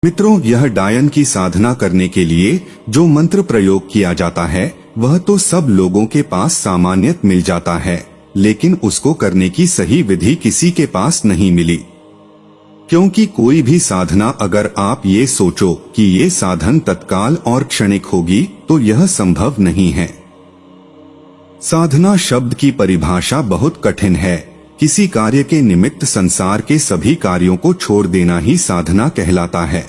मित्रों, यह डायन की साधना करने के लिए जो मंत्र प्रयोग किया जाता है वह तो सब लोगों के पास सामान्यत मिल जाता है, लेकिन उसको करने की सही विधि किसी के पास नहीं मिली। क्योंकि कोई भी साधना अगर आप ये सोचो कि ये साधन तत्काल और क्षणिक होगी तो यह संभव नहीं है। साधना शब्द की परिभाषा बहुत कठिन है। किसी कार्य के निमित्त संसार के सभी कार्यों को छोड़ देना ही साधना कहलाता है।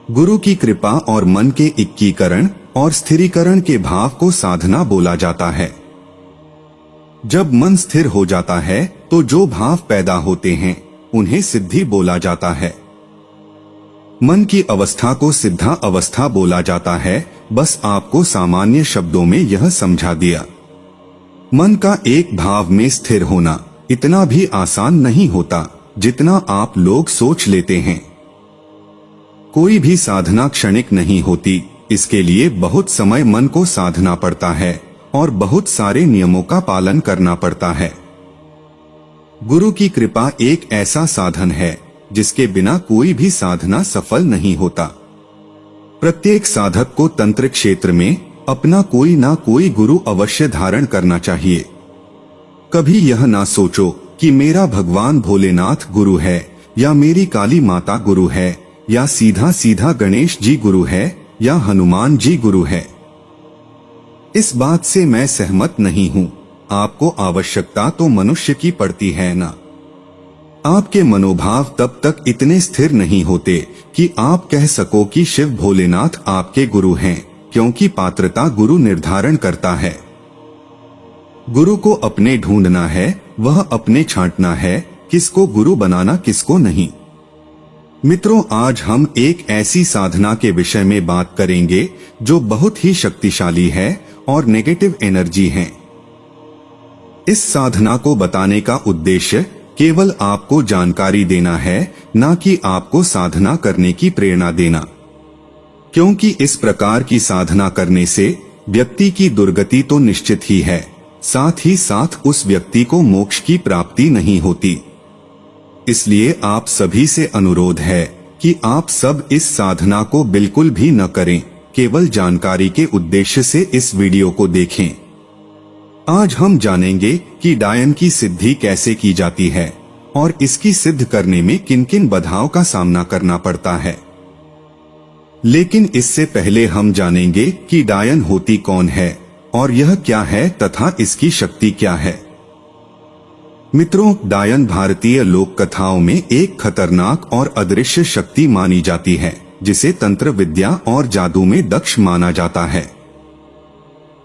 गुरु की कृपा और मन के एकीकरण और स्थिरीकरण के भाव को साधना बोला जाता है। जब मन स्थिर हो जाता है तो जो भाव पैदा होते हैं उन्हें सिद्धि बोला जाता है। मन की अवस्था को सिद्धा अवस्था बोला जाता है। बस आपको सामान्य शब्दों में यह समझा दिया। मन का एक भाव में स्थिर होना इतना भी आसान नहीं होता जितना आप लोग सोच लेते हैं। कोई भी साधना क्षणिक नहीं होती। इसके लिए बहुत समय मन को साधना पड़ता है और बहुत सारे नियमों का पालन करना पड़ता है। गुरु की कृपा एक ऐसा साधन है जिसके बिना कोई भी साधना सफल नहीं होता। प्रत्येक साधक को तंत्र क्षेत्र में अपना कोई ना कोई गुरु अवश्य धारण करना चाहिए। कभी यह ना सोचो कि मेरा भगवान भोलेनाथ गुरु है या मेरी काली माता गुरु है या सीधा सीधा गणेश जी गुरु है या हनुमान जी गुरु है। इस बात से मैं सहमत नहीं हूँ। आपको आवश्यकता तो मनुष्य की पड़ती है ना। आपके मनोभाव तब तक इतने स्थिर नहीं होते कि आप कह सको कि शिव भोलेनाथ आपके गुरु हैं, क्योंकि पात्रता गुरु निर्धारण करता है। गुरु को अपने ढूंढना है, वह अपने छांटना है, किसको गुरु बनाना किसको नहीं। मित्रों, आज हम एक ऐसी साधना के विषय में बात करेंगे जो बहुत ही शक्तिशाली है और नेगेटिव एनर्जी है। इस साधना को बताने का उद्देश्य केवल आपको जानकारी देना है, ना कि आपको साधना करने की प्रेरणा देना। क्योंकि इस प्रकार की साधना करने से व्यक्ति की दुर्गति तो निश्चित ही है, साथ ही साथ उस व्यक्ति को मोक्ष की प्राप्ति नहीं होती। इसलिए आप सभी से अनुरोध है कि आप सब इस साधना को बिल्कुल भी न करें, केवल जानकारी के उद्देश्य से इस वीडियो को देखें। आज हम जानेंगे कि डायन की सिद्धि कैसे की जाती है और इसकी सिद्ध करने में किन किन बाधाओं का सामना करना पड़ता है। लेकिन इससे पहले हम जानेंगे कि डायन होती कौन है और यह क्या है तथा इसकी शक्ति क्या है। मित्रों, डायन भारतीय लोक कथाओं में एक खतरनाक और अदृश्य शक्ति मानी जाती है, जिसे तंत्र विद्या और जादू में दक्ष माना जाता है।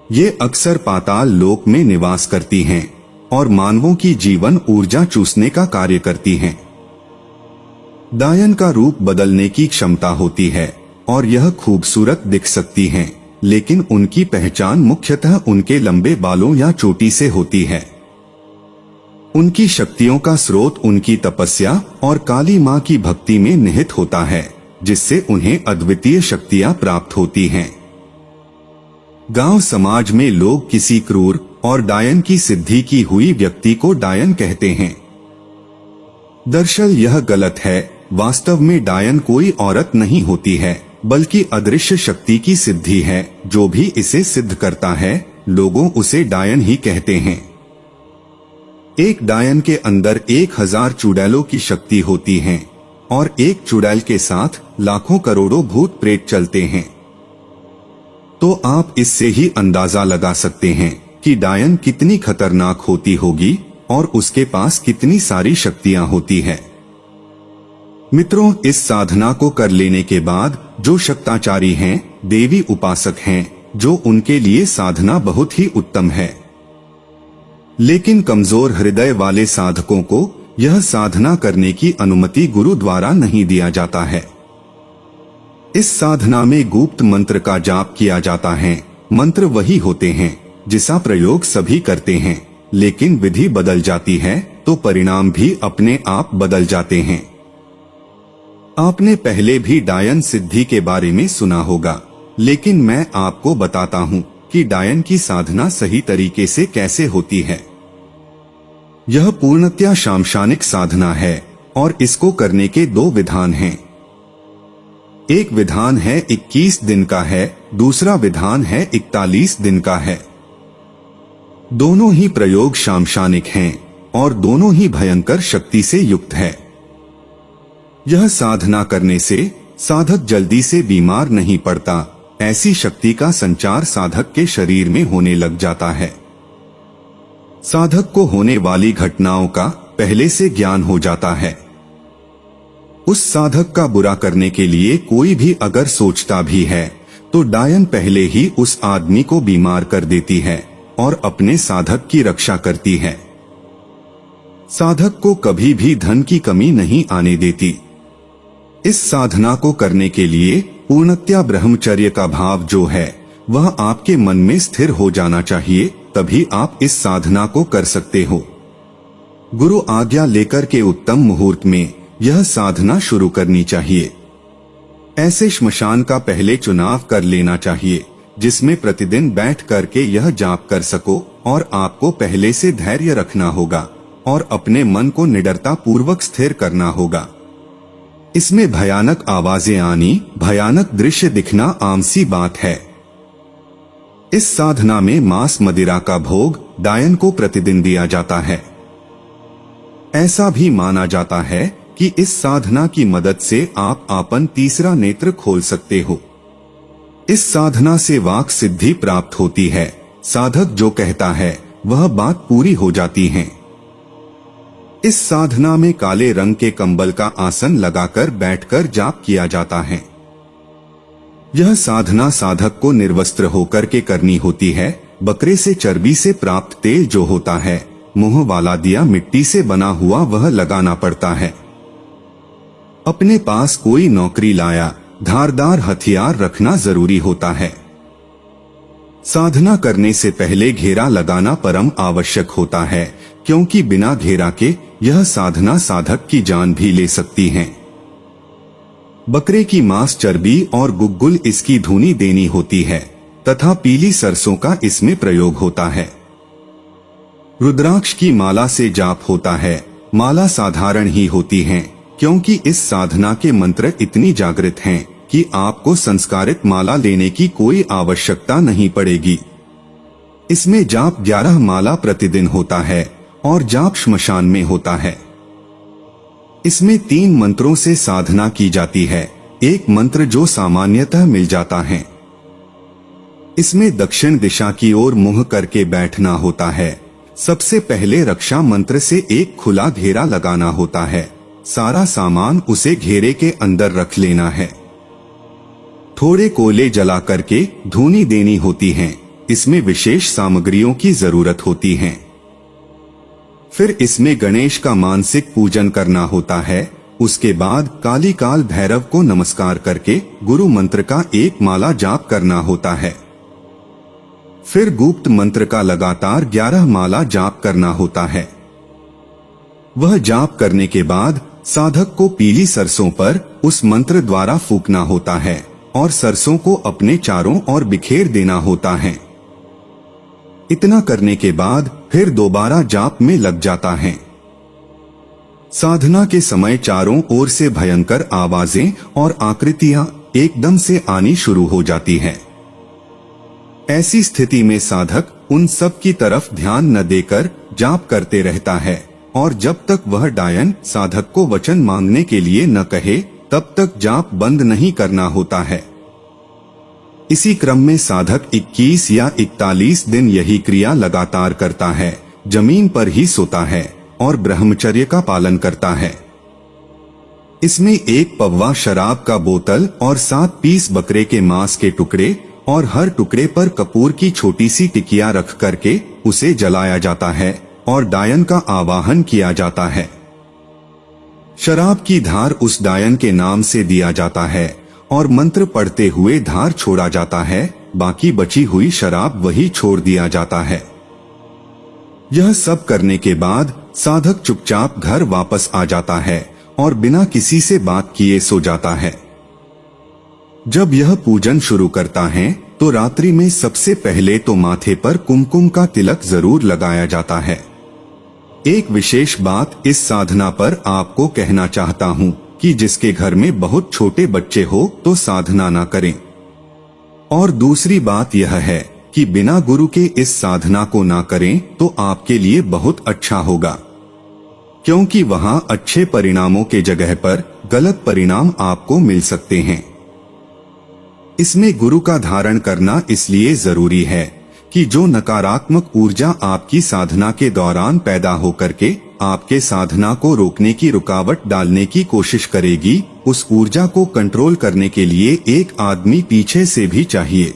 ये अक्सर पाताल लोक में निवास करती हैं और मानवों की जीवन ऊर्जा चूसने का कार्य करती हैं। डायन का रूप बदलने की क्षमता होती है और यह खूबसूरत दिख सकती हैं, लेकिन उनकी पहचान मुख्यतः उनके लंबे बालों या चोटी से होती है। उनकी शक्तियों का स्रोत उनकी तपस्या और काली मां की भक्ति में निहित होता है, जिससे उन्हें अद्वितीय शक्तियां प्राप्त होती हैं। गांव समाज में लोग किसी क्रूर और डायन की सिद्धि की हुई व्यक्ति को डायन कहते हैं। दरअसल यह गलत है। वास्तव में डायन कोई औरत नहीं होती है, बल्कि अदृश्य शक्ति की सिद्धि है। जो भी इसे सिद्ध करता है, लोगों उसे डायन ही कहते हैं। एक डायन के अंदर 1000 चुड़ैलों की शक्ति होती है और एक चुड़ैल के साथ लाखों करोड़ों भूत प्रेत चलते हैं। तो आप इससे ही अंदाजा लगा सकते हैं कि डायन कितनी खतरनाक होती होगी और उसके पास कितनी सारी शक्तियां होती है। मित्रों, इस साधना को कर लेने के बाद जो शक्ताचारी हैं, देवी उपासक हैं, जो उनके लिए साधना बहुत ही उत्तम है। लेकिन कमजोर हृदय वाले साधकों को यह साधना करने की अनुमति गुरु द्वारा नहीं दिया जाता है। इस साधना में गुप्त मंत्र का जाप किया जाता है। मंत्र वही होते हैं जिसका प्रयोग सभी करते हैं, लेकिन विधि बदल जाती है तो परिणाम भी अपने आप बदल जाते हैं। आपने पहले भी डायन सिद्धि के बारे में सुना होगा, लेकिन मैं आपको बताता हूँ कि डायन की साधना सही तरीके से कैसे होती है। यह पूर्णतया शामशानिक साधना है और इसको करने के 2 विधान हैं। एक विधान है 21 दिन का है, दूसरा विधान है 41 दिन का है। दोनों ही प्रयोग शामशानिक हैं और दोनों ही भयंकर शक्ति से युक्त है। यह साधना करने से साधक जल्दी से बीमार नहीं पड़ता। ऐसी शक्ति का संचार साधक के शरीर में होने लग जाता है। साधक को होने वाली घटनाओं का पहले से ज्ञान हो जाता है। उस साधक का बुरा करने के लिए कोई भी अगर सोचता भी है तो डायन पहले ही उस आदमी को बीमार कर देती है और अपने साधक की रक्षा करती है। साधक को कभी भी धन की कमी नहीं आने देती। इस साधना को करने के लिए पूर्णतया ब्रह्मचर्य का भाव जो है वह आपके मन में स्थिर हो जाना चाहिए, तभी आप इस साधना को कर सकते हो। गुरु आज्ञा लेकर के उत्तम मुहूर्त में यह साधना शुरू करनी चाहिए। ऐसे श्मशान का पहले चुनाव कर लेना चाहिए जिसमें प्रतिदिन बैठ करके यह जाप कर सको, और आपको पहले से धैर्य रखना होगा और अपने मन को निडरता पूर्वक स्थिर करना होगा। इसमें भयानक आवाजें आनी, भयानक दृश्य दिखना आम सी बात है। इस साधना में मांस मदिरा का भोग डायन को प्रतिदिन दिया जाता है। ऐसा भी माना जाता है कि इस साधना की मदद से आप अपन तीसरा नेत्र खोल सकते हो। इस साधना से वाक सिद्धि प्राप्त होती है। साधक जो कहता है वह बात पूरी हो जाती है। इस साधना में काले रंग के कंबल का आसन लगाकर बैठकर जाप किया जाता है। यह साधना साधक को निर्वस्त्र होकर के करनी होती है। बकरे से चर्बी से प्राप्त तेल जो होता है, मुंह वाला दिया मिट्टी से बना हुआ, वह लगाना पड़ता है। अपने पास कोई नौकरी लाया धारदार हथियार रखना जरूरी होता है। साधना करने से पहले घेरा लगाना परम आवश्यक होता है, क्योंकि बिना घेरा के यह साधना साधक की जान भी ले सकती है। बकरे की मांस चर्बी और गुग्गुल इसकी धुनी देनी होती है तथा पीली सरसों का इसमें प्रयोग होता है। रुद्राक्ष की माला से जाप होता है। माला साधारण ही होती है, क्योंकि इस साधना के मंत्र इतनी जागृत हैं कि आपको संस्कारित माला लेने की कोई आवश्यकता नहीं पड़ेगी। इसमें जाप 11 माला प्रतिदिन होता है और जाप श्मशान में होता है। इसमें 3 मंत्रों से साधना की जाती है। एक मंत्र जो सामान्यतः मिल जाता है। इसमें दक्षिण दिशा की ओर मुंह करके बैठना होता है। सबसे पहले रक्षा मंत्र से एक खुला घेरा लगाना होता है। सारा सामान उसे घेरे के अंदर रख लेना है। थोड़े कोयले जला करके धूनी देनी होती है। इसमें विशेष सामग्रियों की जरूरत होती है। फिर इसमें गणेश का मानसिक पूजन करना होता है। उसके बाद काली काल भैरव को नमस्कार करके गुरु मंत्र का एक माला जाप करना होता है। फिर गुप्त मंत्र का लगातार 11 माला जाप करना होता है। वह जाप करने के बाद साधक को पीली सरसों पर उस मंत्र द्वारा फूंकना होता है और सरसों को अपने चारों ओर बिखेर देना होता है। इतना करने के बाद फिर दोबारा जाप में लग जाता है। साधना के समय चारों ओर से भयंकर आवाजें और आकृतियां एकदम से आनी शुरू हो जाती है। ऐसी स्थिति में साधक उन सब की तरफ ध्यान न देकर जाप करते रहता है और जब तक वह डायन साधक को वचन मांगने के लिए न कहे तब तक जाप बंद नहीं करना होता है। इसी क्रम में साधक 21 या 41 दिन यही क्रिया लगातार करता है। जमीन पर ही सोता है और ब्रह्मचर्य का पालन करता है। इसमें 1 पौवा शराब का बोतल और 7 पीस बकरे के मांस के टुकड़े और हर टुकड़े पर कपूर की छोटी सी टिकिया रख करके उसे जलाया जाता है और डायन का आवाहन किया जाता है। शराब की धार उस डायन के नाम से दिया जाता है और मंत्र पढ़ते हुए धार छोड़ा जाता है। बाकी बची हुई शराब वही छोड़ दिया जाता है। यह सब करने के बाद साधक चुपचाप घर वापस आ जाता है और बिना किसी से बात किए सो जाता है। जब यह पूजन शुरू करता है तो रात्रि में सबसे पहले तो माथे पर कुमकुम का तिलक जरूर लगाया जाता है। एक विशेष बात इस साधना पर आपको कहना चाहता हूँ कि जिसके घर में बहुत छोटे बच्चे हो तो साधना ना करें। और दूसरी बात यह है कि बिना गुरु के इस साधना को ना करें तो आपके लिए बहुत अच्छा होगा, क्योंकि वहां अच्छे परिणामों के जगह पर गलत परिणाम आपको मिल सकते हैं। इसमें गुरु का धारण करना इसलिए जरूरी है कि जो नकारात्मक ऊर्जा आपकी साधना के दौरान पैदा होकर के आपके साधना को रोकने की रुकावट डालने की कोशिश करेगी, उस ऊर्जा को कंट्रोल करने के लिए एक आदमी पीछे से भी चाहिए।